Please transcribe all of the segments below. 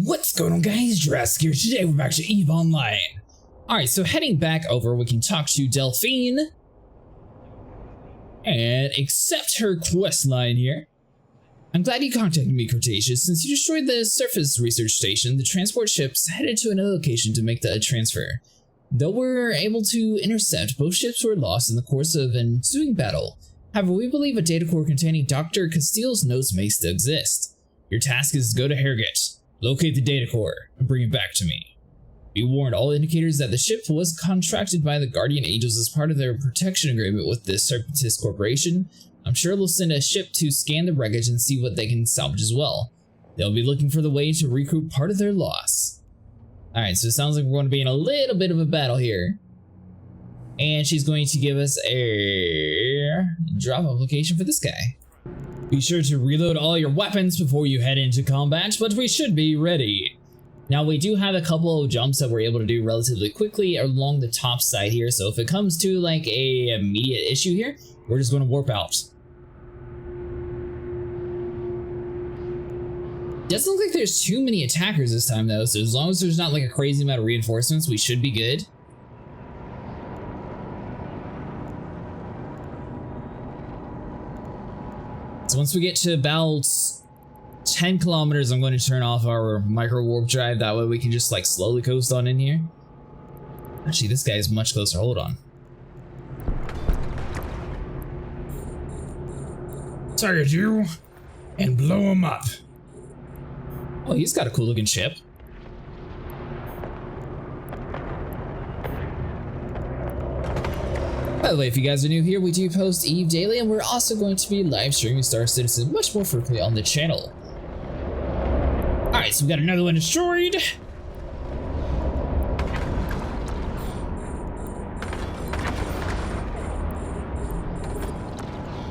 What's going on, guys? Jurassic here. Today we're back to EVE Online. Alright, so heading back over, we can talk to Delphine and accept her quest line here. I'm glad you contacted me, Cretaceous. Since you destroyed the surface research station, the transport ships headed to another location to make the transfer. Though we were able to intercept, both ships were lost in the course of an ensuing battle. However, we believe a data core containing Dr. Castile's notes may still exist. Your task is to go to Harrogate, locate the data core, and bring it back to me. Be warned, all indicators that the ship was contracted by the Guardian Angels as part of their protection agreement with the Serpentis Corporation. I'm sure they'll send a ship to scan the wreckage and see what they can salvage as well. They'll be looking for the way to recoup part of their loss. Alright, so it sounds like we're going to be in a little bit of a battle here. And she's going to give us a drop-off location for this guy. Be sure to reload all your weapons before you head into combat, but we should be ready. Now, we do have a couple of jumps that we're able to do relatively quickly along the top side here, so if it comes to like a immediate issue here, we're just going to warp out. Doesn't look like there's too many attackers this time though, so as long as there's not like a crazy amount of reinforcements, we should be good. So once we get to about 10 kilometers, I'm going to turn off our micro warp drive. That way we can just like slowly coast on in here. Actually, this guy is much closer. Hold on. Target you and blow him up. Oh, he's got a cool looking ship. By the way, if you guys are new here, we do post EVE daily, and we're also going to be live streaming Star Citizen much more frequently on the channel. Alright, so we got another one destroyed.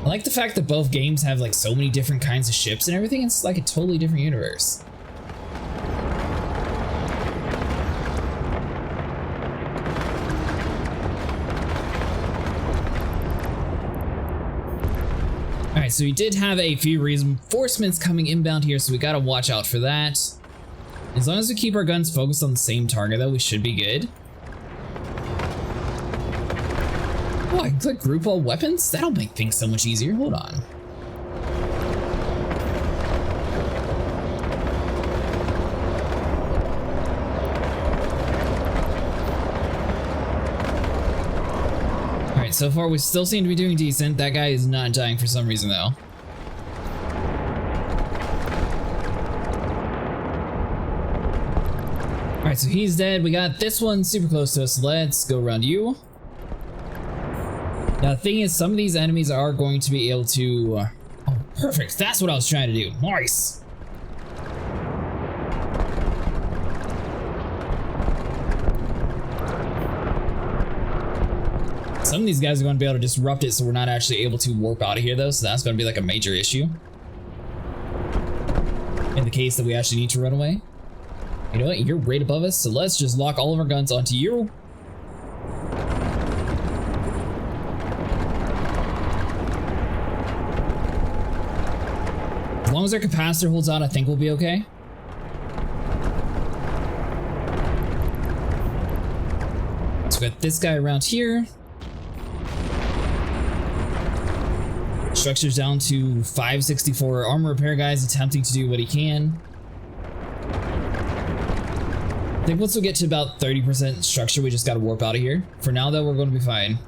I like the fact that both games have like so many different kinds of ships and everything. It's like a totally different universe. Alright, so we did have a few reinforcements coming inbound here, so we gotta watch out for that. As long as we keep our guns focused on the same target though, we should be good. Oh, I can click group all weapons? That'll make things so much easier. Hold on. Alright, so far we still seem to be doing decent. That guy is not dying for some reason though. Alright, so he's dead. We got this one super close to us. Let's go around you. Now, the thing is, some of these enemies are going to be able to... oh, perfect. That's what I was trying to do. Nice. Some of these guys are going to be able to disrupt it, so we're not actually able to warp out of here, though. So that's going to be like a major issue. In the case that we actually need to run away. You know what? You're right above us, so let's just lock all of our guns onto you. As long as our capacitor holds out, I think we'll be okay. So we got this guy around here. Structure's down to 564. Armor repair guy's attempting to do what he can. I think once we get to about 30% structure, we just gotta warp out of here. For now though, we're gonna be fine.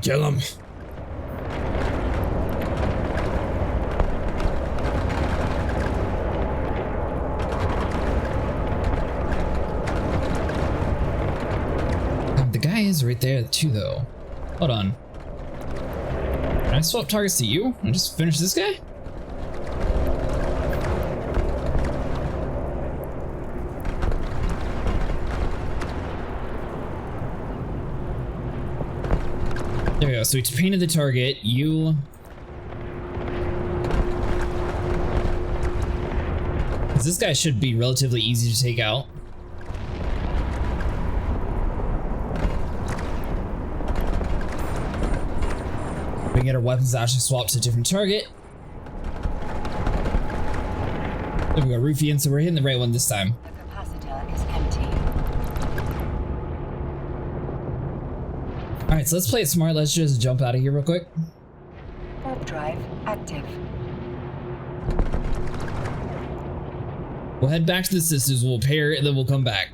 Kill him. The guy is right there too though. Hold on. Can I swap targets to you and just finish this guy? There we go, so we painted the target, you... This guy should be relatively easy to take out. We can get our weapons actually swapped to a different target. There we go, Rufian, so we're hitting the right one this time. The capacitor is empty. Alright, so let's play it smart. Let's just jump out of here real quick. Warp drive active. We'll head back to the sisters, we'll repair, and then we'll come back.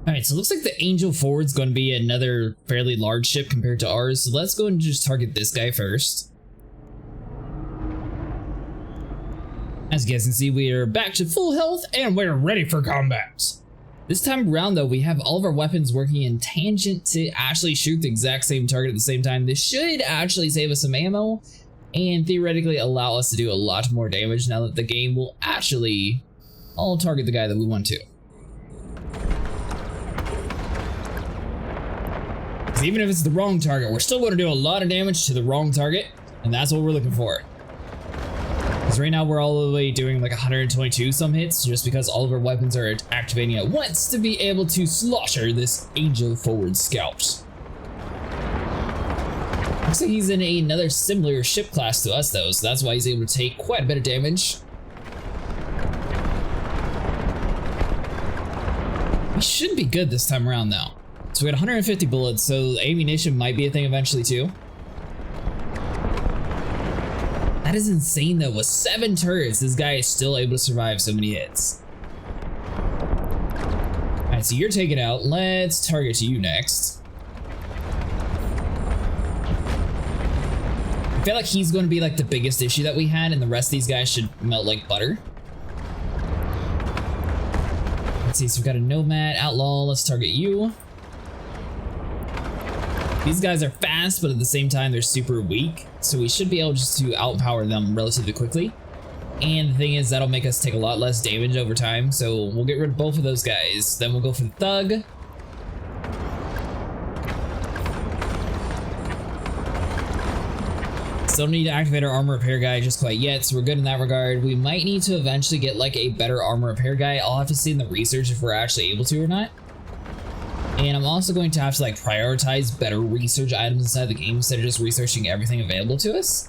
Alright, so it looks like the Angel Forward's going to be another fairly large ship compared to ours, so let's go and just target this guy first. As you guys can see, we are back to full health, and we're ready for combat. This time around, though, we have all of our weapons working in tangent to actually shoot the exact same target at the same time. This should actually save us some ammo, and theoretically allow us to do a lot more damage now that the game will actually all target the guy that we want to. Because even if it's the wrong target, we're still going to do a lot of damage to the wrong target, and that's what we're looking for. Because right now we're all the way doing like 122 some hits, just because all of our weapons are activating at once to be able to slaughter this Angel Forward Scout. Looks like he's in another similar ship class to us though, so that's why he's able to take quite a bit of damage. We should be good this time around though. So we got 150 bullets, so ammunition might be a thing eventually too. That is insane though, with 7 turrets, this guy is still able to survive so many hits. Alright, so you're taken out. Let's target you next. I feel like he's going to be like the biggest issue that we had, and the rest of these guys should melt like butter. Let's see, so we've got a Nomad, Outlaw, let's target you. These guys are fast, but at the same time, they're super weak, so we should be able just to outpower them relatively quickly. And the thing is, that'll make us take a lot less damage over time, so we'll get rid of both of those guys. Then we'll go for the Thug. Still don't need to activate our armor repair guy just quite yet, so we're good in that regard. We might need to eventually get like a better armor repair guy. I'll have to see in the research if we're actually able to or not. And I'm also going to have to like prioritize better research items inside the game instead of just researching everything available to us.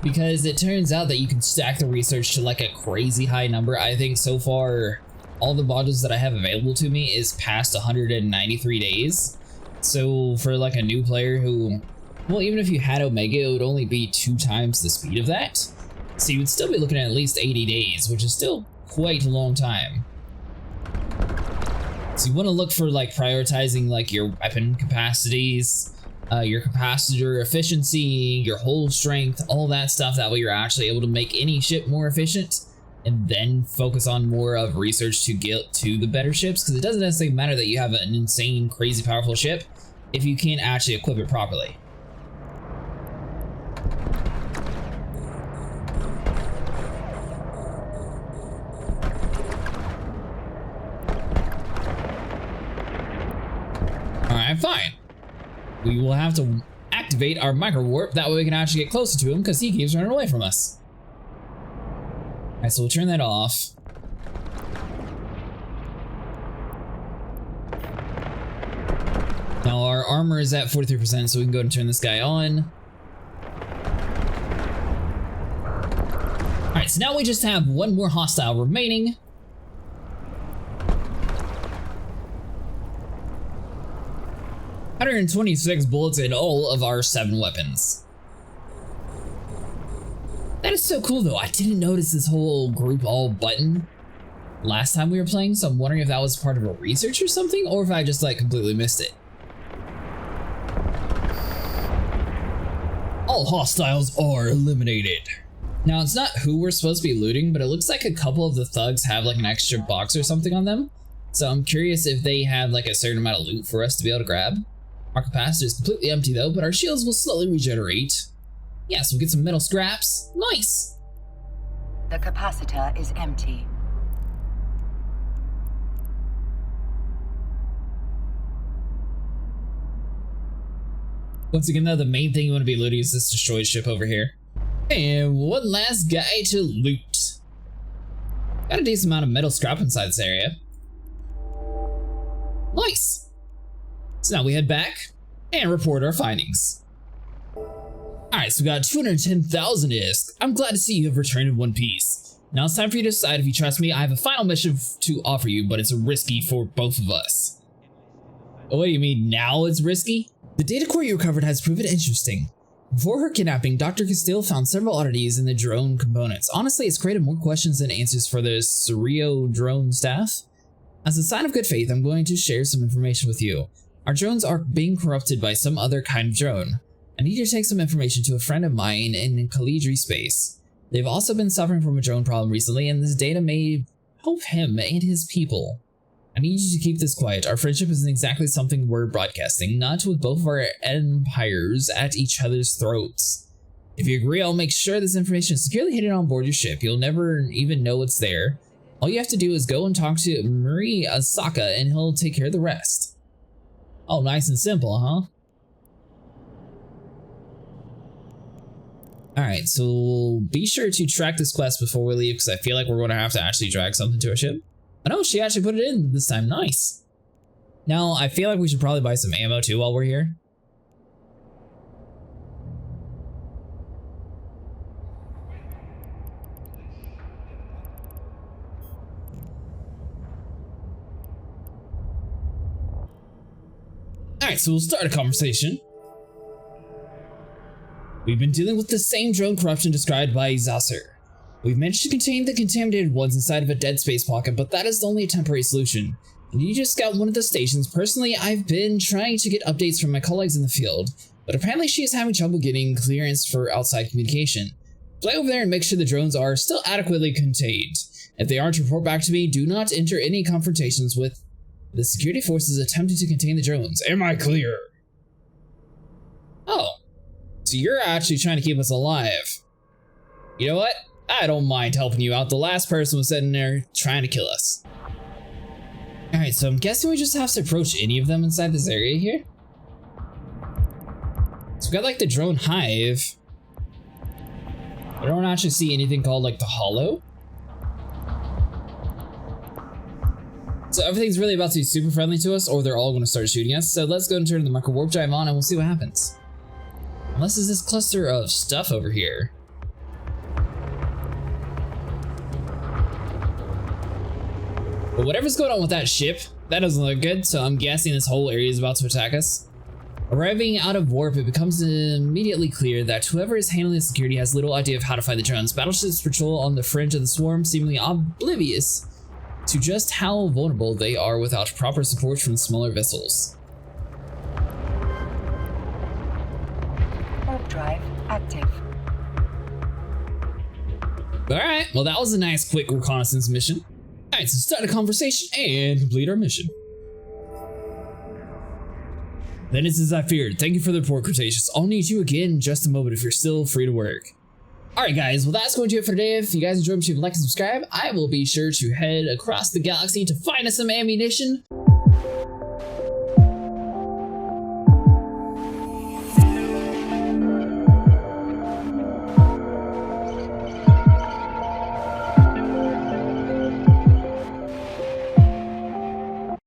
Because it turns out that you can stack the research to like a crazy high number. I think so far, all the modules that I have available to me is past 193 days. So for like a new player who, well, even if you had Omega, it would only be 2 times the speed of that. So you would still be looking at least 80 days, which is still quite a long time. So you want to look for like prioritizing like your weapon capacities, your capacitor efficiency, your hull strength, all that stuff. That way you're actually able to make any ship more efficient, and then focus on more of research to get to the better ships, because it doesn't necessarily matter that you have an insane, crazy powerful ship if you can't actually equip it properly. Alright, fine. We will have to activate our micro warp, that way we can actually get closer to him because he keeps running away from us. Alright, so we'll turn that off. Now our armor is at 43%, so we can go and turn this guy on. Alright, so now we just have one more hostile remaining. $126 bullets in all of our 7 weapons. That is so cool though. I didn't notice this whole group all button last time we were playing, so I'm wondering if that was part of a research or something, or if I just like completely missed it. All hostiles are eliminated. Now it's not who we're supposed to be looting, but it looks like a couple of the thugs have like an extra box or something on them. So I'm curious if they have like a certain amount of loot for us to be able to grab. Our capacitor is completely empty though, but our shields will slowly regenerate. Yes, we'll get some metal scraps. Nice! The capacitor is empty. Once again though, the main thing you want to be looting is this destroyed ship over here. And one last guy to loot. Got a decent amount of metal scrap inside this area. Nice! So now we head back, and report our findings. Alright, so we got 210,000 ISK. I'm glad to see you have returned in one piece. Now it's time for you to decide if you trust me. I have a final mission to offer you, but it's risky for both of us. Oh, what do you mean now it's risky? The data core you recovered has proven interesting. Before her kidnapping, Dr. Castile found several oddities in the drone components. Honestly, it's created more questions than answers for the Surreo drone staff. As a sign of good faith, I'm going to share some information with you. Our drones are being corrupted by some other kind of drone. I need you to take some information to a friend of mine in Calidri space. They've also been suffering from a drone problem recently, and this data may help him and his people. I need you to keep this quiet. Our friendship isn't exactly something we're broadcasting, not with both of our empires at each other's throats. If you agree, I'll make sure this information is securely hidden on board your ship. You'll never even know it's there. All you have to do is go and talk to Mori Asaka, and he'll take care of the rest. Oh, nice and simple, huh? Alright, so be sure to track this quest before we leave, because I feel like we're going to have to actually drag something to our ship. Oh no, she actually put it in this time. Nice. Now, I feel like we should probably buy some ammo too while we're here. Alright, so we'll start a conversation. We've been dealing with the same drone corruption described by Xarasier. We've managed to contain the contaminated ones inside of a dead space pocket, but that is only a temporary solution. I need you to scout one of the stations. Personally, I've been trying to get updates from my colleagues in the field, but apparently she is having trouble getting clearance for outside communication. Fly over there and make sure the drones are still adequately contained. If they aren't, report back to me. Do not enter any confrontations with the security forces attempting to contain the drones. Am I clear? Oh, so you're actually trying to keep us alive. You know what? I don't mind helping you out. The last person was sitting there trying to kill us. Alright, so I'm guessing we just have to approach any of them inside this area here. So we got like the drone hive. I don't actually see anything called like the hollow. So everything's really about to be super friendly to us, or they're all going to start shooting us. So let's go and turn the micro warp drive on and we'll see what happens. Unless there's this cluster of stuff over here. But whatever's going on with that ship, that doesn't look good, so I'm guessing this whole area is about to attack us. Arriving out of warp, it becomes immediately clear that whoever is handling the security has little idea of how to fight the drones. Battleships patrol on the fringe of the swarm, seemingly oblivious to just how vulnerable they are without proper support from smaller vessels. Warp drive active. Alright, well that was a nice quick reconnaissance mission. Alright, so start a conversation and complete our mission. Then it's as I feared. Thank you for the report, Cretaceous. I'll need you again in just a moment if you're still free to work. Alright guys, well that's going to do it for today. If you guys enjoyed, make sure to like and subscribe. I will be sure to head across the galaxy to find us some ammunition.